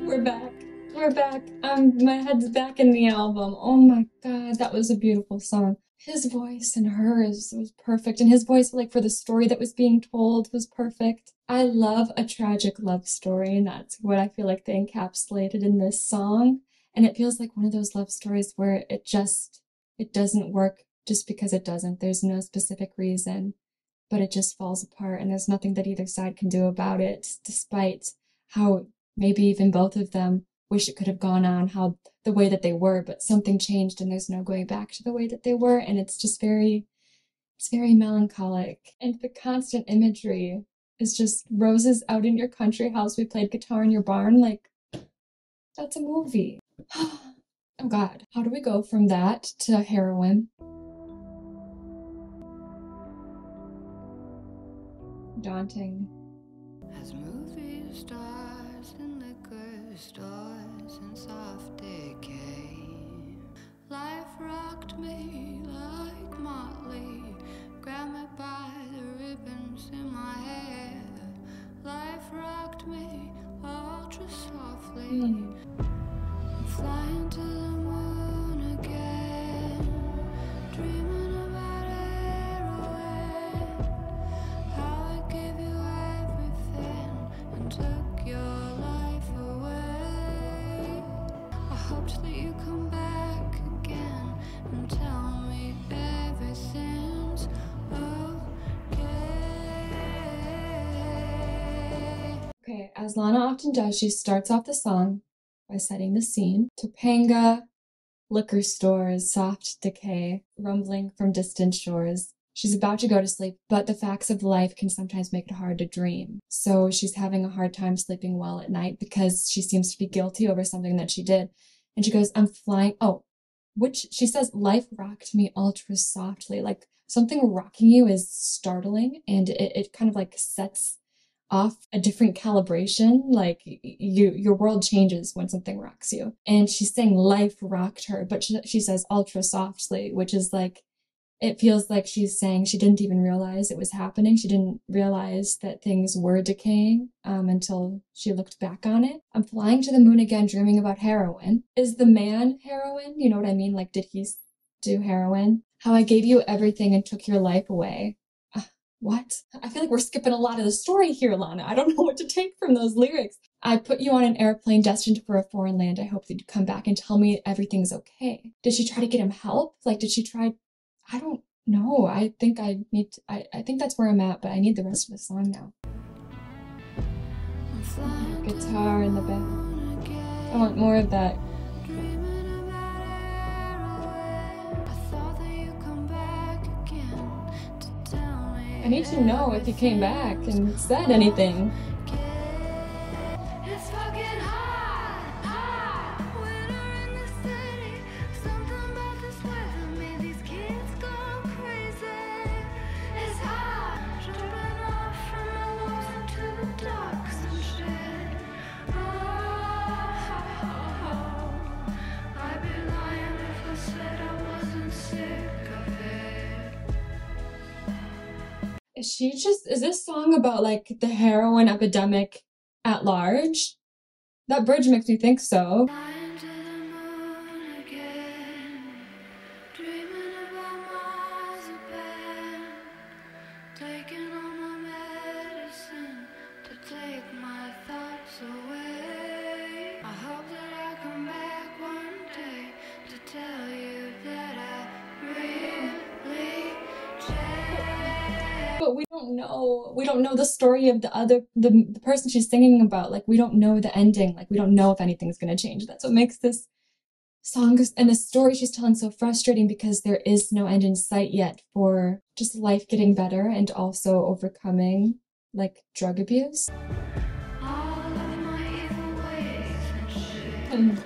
We're back. We're back. My head's back in the album. Oh my god, that was a beautiful song. His voice and hers was perfect, and his voice, like, for the story that was being told was perfect. I love a tragic love story, and that's what I feel like they encapsulated in this song. And it feels like one of those love stories where it doesn't work just because it doesn't. There's no specific reason, but it just falls apart, and there's nothing that either side can do about it, despite how maybe even both of them wish it could have gone on how the way that they were, but something changed and there's no going back to the way that they were, and it's very melancholic. And the constant imagery is just roses out in your country house. We played guitar in your barn. Like, that's a movie. Oh God, how do we go from that to Heroin? Daunting. As movie stars and liquor stores and soft decay, life rocked me like Motley, grabbed me by the ribbons in my hair. Life rocked me ultra softly, flying to the moon again, dreaming about heroin. How I gave you everything and took your life away. I hoped that you come back again and tell me everything's okay. Okay, as Lana often does, she starts off the song by setting the scene. Topanga, liquor stores, soft decay, rumbling from distant shores. She's about to go to sleep, but the facts of life can sometimes make it hard to dream. So she's having a hard time sleeping well at night because she seems to be guilty over something that she did. And she goes, I'm flying. Oh, which she says, life rocked me ultra softly. Like something rocking you is startling, and it kind of like sets off a different calibration. Like your world changes when something rocks you. And she's saying life rocked her, but she says ultra softly, which is like, it feels like she's saying she didn't even realize it was happening. She didn't realize that things were decaying until she looked back on it. I'm flying to the moon again, dreaming about heroin. Is the man heroin? You know what I mean? Like, did he do heroin? How I gave you everything and took your life away. What? I feel like we're skipping a lot of the story here, Lana. I don't know what to take from those lyrics. I put you on an airplane destined for a foreign land. I hope that you'd come back and tell me everything's okay. Did she try to get him help? Like, did she try? I don't know. I think I need to, I think that's where I'm at, but I need the rest of the song now. Guitar in the back. I want more of that. I need to know if he came back and said anything. It's fucking hot, hot. Winter in the city. Something about this weather made these kids go crazy. It's hot. Jumping off from the walls into the docks and shit. Oh, I'd be lying if I said I wasn't sick of it. Is this song about like the heroin epidemic at large? That bridge makes me think so. Flying to the moon again, dreaming about marzipan, taking all my medicine to take my thoughts away. I hope that I come back one day to tell you that I really changed. But we don't know the story of the person she's singing about. Like, we don't know the ending. Like, we don't know if anything's gonna change. That's what makes this song and the story she's telling so frustrating, because there is no end in sight yet for just life getting better and also overcoming like drug abuse. All of my evil ways and shit.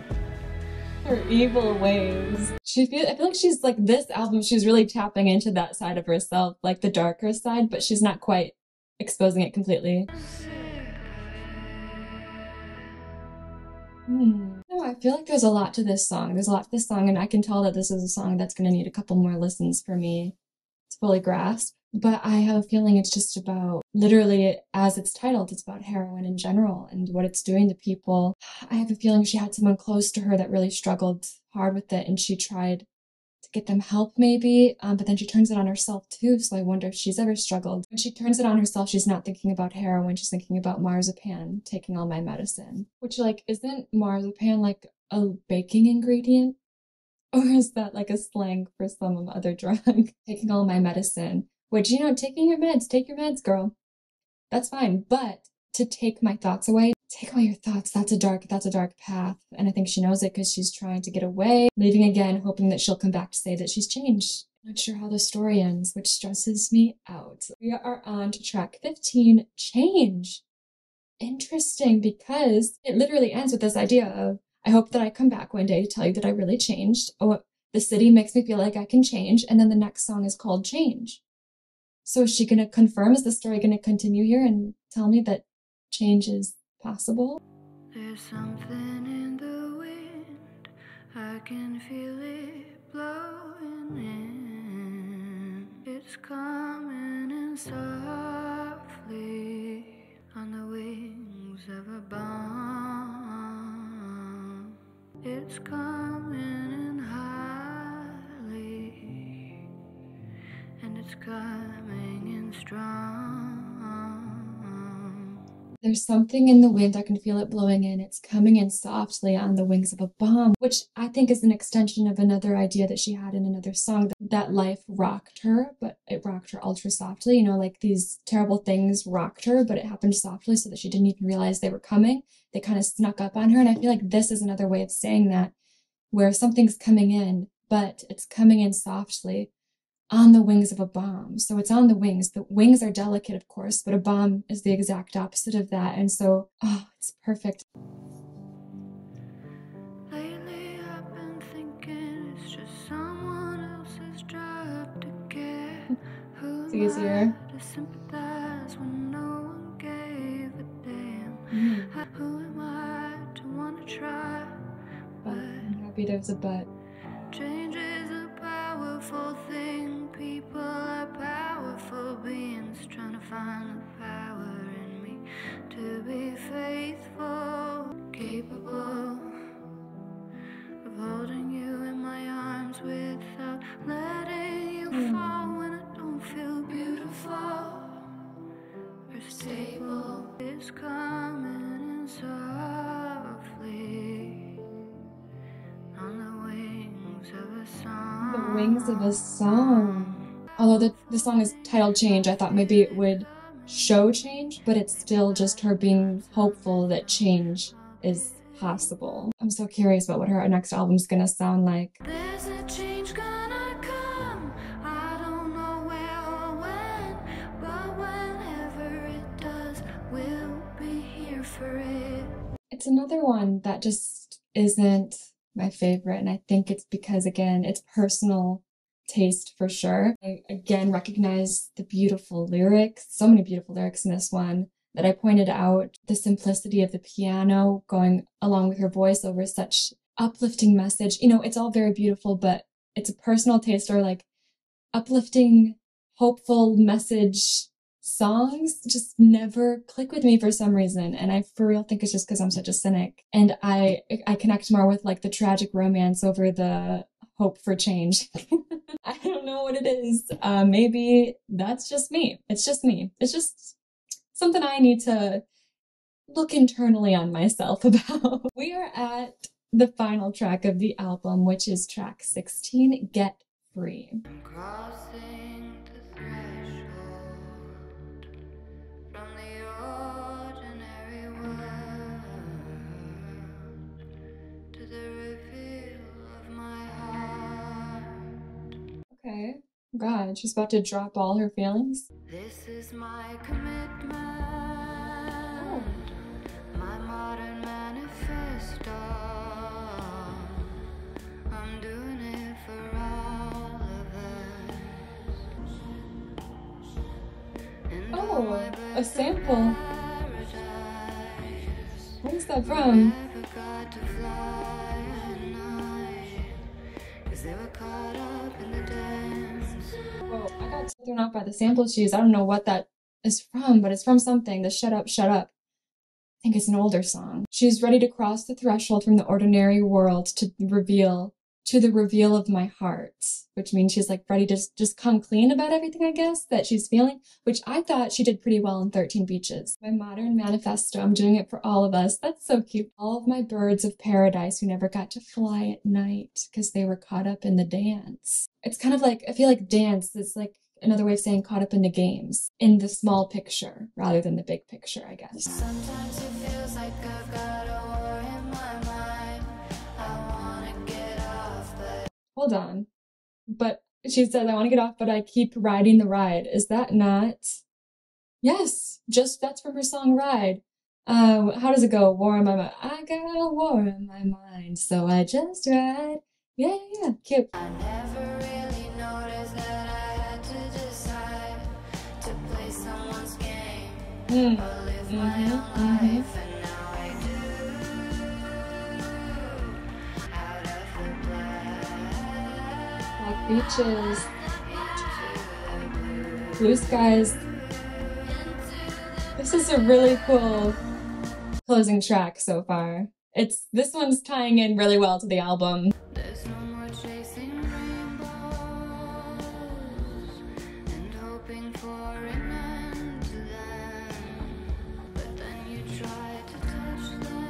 Her evil ways. I feel like she's like, this album, she's really tapping into that side of herself, like the darker side, but she's not quite exposing it completely. No, I feel like there's a lot to this song. There's a lot to this song, and I can tell that this is a song that's going to need a couple more listens for me to fully grasp. But I have a feeling it's just about, literally, as it's titled, it's about heroin in general and what it's doing to people. I have a feeling she had someone close to her that really struggled hard with it, and she tried to get them help maybe, but then she turns it on herself too, so I wonder if she's ever struggled. When she turns it on herself, she's not thinking about heroin, she's thinking about marzipan, taking all my medicine. Which, like, isn't marzipan like a baking ingredient? Or is that like a slang for some other drug? Taking all my medicine. Which, you know, taking your meds, take your meds, girl. That's fine. But to take my thoughts away, take away your thoughts. That's a dark path. And I think she knows it because she's trying to get away, leaving again, hoping that she'll come back to say that she's changed. Not sure how the story ends, which stresses me out. We are on to track 15, Change. Interesting, because it literally ends with this idea of, I hope that I come back one day to tell you that I really changed. Oh, the city makes me feel like I can change. And then the next song is called Change. So is she going to confirm? Is the story going to continue here and tell me that change is possible? There's something in the wind, I can feel it blowing in. It's coming in softly on the wings of a bomb. It's coming in highly, and it's coming in strong. There's something in the wind, I can feel it blowing in. It's coming in softly on the wings of a bomb, which I think is an extension of another idea that she had in another song, that life rocked her, but it rocked her ultra softly. You know, like these terrible things rocked her, but it happened softly so that she didn't even realize they were coming. They kind of snuck up on her. And I feel like this is another way of saying that, where something's coming in, but it's coming in softly on the wings of a bomb. So it's on the wings. The wings are delicate, of course, but a bomb is the exact opposite of that. And so, oh, it's perfect. Lately I've been thinking it's just someone else's job to care. Who It's easier. to sympathize when no one gave a damn? Who am I to want to try? But I'm happy there's a but. Change is a powerful thing. People are powerful beings trying to find the power in me to be faithful, capable of holding you in my arms without letting you fall when I don't feel beautiful or stable. It's coming in softly on the wings of a song. The wings of a song. Although the song is titled Change, I thought maybe it would show change, but it's still just her being hopeful that change is possible. I'm so curious about what her next album's gonna sound like. There's a change gonna come. I don't know where or when, but whenever it does, we'll be here for it. It's another one that just isn't my favorite, and I think it's because, again, it's personal taste for sure. I again recognize the beautiful lyrics, so many beautiful lyrics in this one that I pointed out. The simplicity of the piano going along with her voice over such uplifting message. You know, it's all very beautiful, but it's a personal taste, or like uplifting, hopeful message songs just never click with me for some reason. And I for real think it's just because I'm such a cynic. And I connect more with like the tragic romance over the hope for change. I don't know what it is. Maybe that's just me. It's just me. It's just something I need to look internally on myself about. We are at the final track of the album, which is track 16, Get Free. I'm crossing the threshold from the ordinary world to the reveal of my heart. Okay. God, she's about to drop all her feelings. This is my commitment, Oh. my modern manifesto. I'm doing it for all of us. And Oh, my a sample. paradise. Where's that from? Never got to fly at night, 'cause they were caught up in the dance. Whoa, I got so thrown off by the sample she used. I don't know what that is from, but it's from something. The Shut Up, Shut Up. I think it's an older song. She's ready to cross the threshold from the ordinary world to the reveal of my heart, which means she's like ready to just come clean about everything, I guess, that she's feeling, which I thought she did pretty well in 13 Beaches. My modern manifesto, I'm doing it for all of us. That's so cute. All of my birds of paradise who never got to fly at night because they were caught up in the dance. It's kind of like, I feel like dance is like another way of saying caught up in the games, in the small picture rather than the big picture, I guess. Sometimes it feels like I've got a war in my mind. I wanna get off, but Hold on. But she says, I want to get off, but I keep riding the ride. Is that not? Yes, just that's from her song Ride. How does it go? War in my mind. I got a war in my mind, so I just ride. Yeah, cute. I never really noticed that I had to decide to play someone's game or live my own life, and now I do. Out of the black, Black beaches, into the blue, blue skies. This is a really cool closing track so far. This one's tying in really well to the album. There's no more chasing rainbows and hoping for an end to them, but then you try to touch them,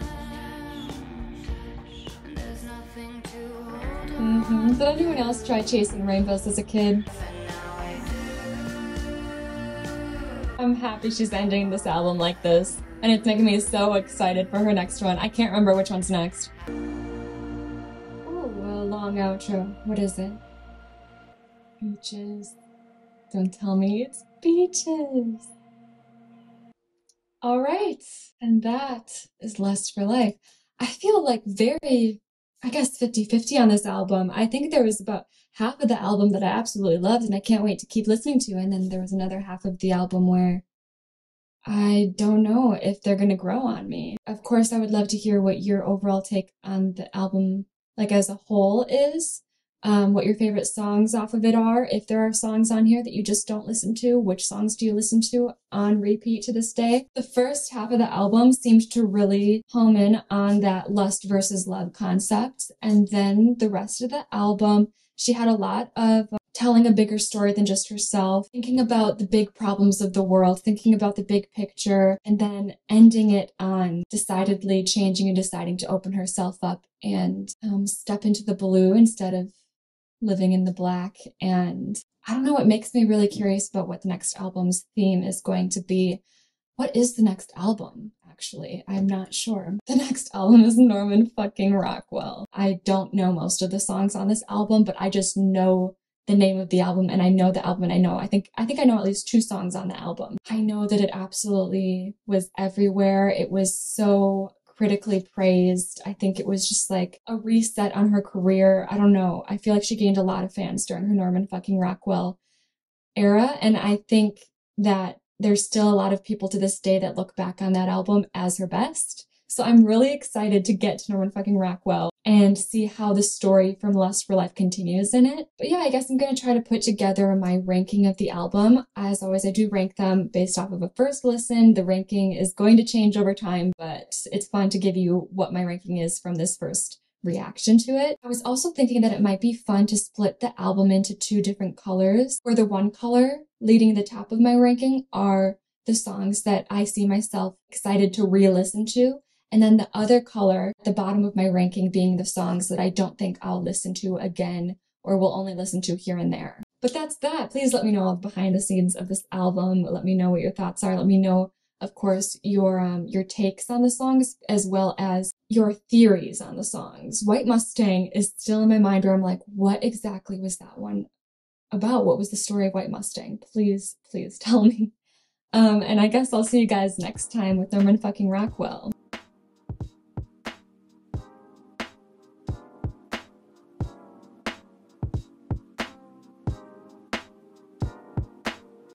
and there's nothing to hold on. Did anyone else try chasing rainbows as a kid? And now I do. I'm happy she's ending this album like this, and it's making me so excited for her next one. I can't remember which one's next. Oh, a long outro. What is it? Beaches. Don't tell me it's beaches. All right, and that is Lust for Life. I feel like very, I guess 50-50 on this album. I think there was about half of the album that I absolutely loved and I can't wait to keep listening to, and then there was another half of the album where I don't know if they're gonna grow on me. Of course, I would love to hear what your overall take on the album, like as a whole, is. What your favorite songs off of it are. If there are songs on here that you just don't listen to, which songs do you listen to on repeat to this day? The first half of the album seemed to really home in on that lust versus love concept. And then the rest of the album, she had a lot of telling a bigger story than just herself, thinking about the big problems of the world, thinking about the big picture, and then ending it on decidedly changing and deciding to open herself up and step into the blue instead of living in the black. And I don't know, it makes me really curious about what the next album's theme is going to be. What is the next album, actually? I'm not sure. The next album is Norman fucking Rockwell. I don't know most of the songs on this album, but I just know the name of the album, and I know the album, and I think I know at least 2 songs on the album. I know that it absolutely was everywhere. It was so critically praised. I think it was just like a reset on her career. I don't know. I feel like she gained a lot of fans during her Norman fucking Rockwell era, and I think that there's still a lot of people to this day that look back on that album as her best. So I'm really excited to get to Norman fucking Rockwell and see how the story from Lust for Life continues in it. But yeah, I guess I'm going to try to put together my ranking of the album. As always, I do rank them based off of a first listen. The ranking is going to change over time, but it's fun to give you what my ranking is from this first reaction to it. I was also thinking that it might be fun to split the album into 2 different colors, where the one color leading the top of my ranking are the songs that I see myself excited to re-listen to, and then the other color at the bottom of my ranking being the songs that I don't think I'll listen to again or will only listen to here and there. But that's that. Please let me know all the behind the scenes of this album. Let me know what your thoughts are. Let me know, of course, your takes on the songs as well as your theories on the songs. White Mustang is still in my mind where I'm like, what exactly was that one about? What was the story of White Mustang? Please tell me. And I guess I'll see you guys next time with Norman fucking Rockwell.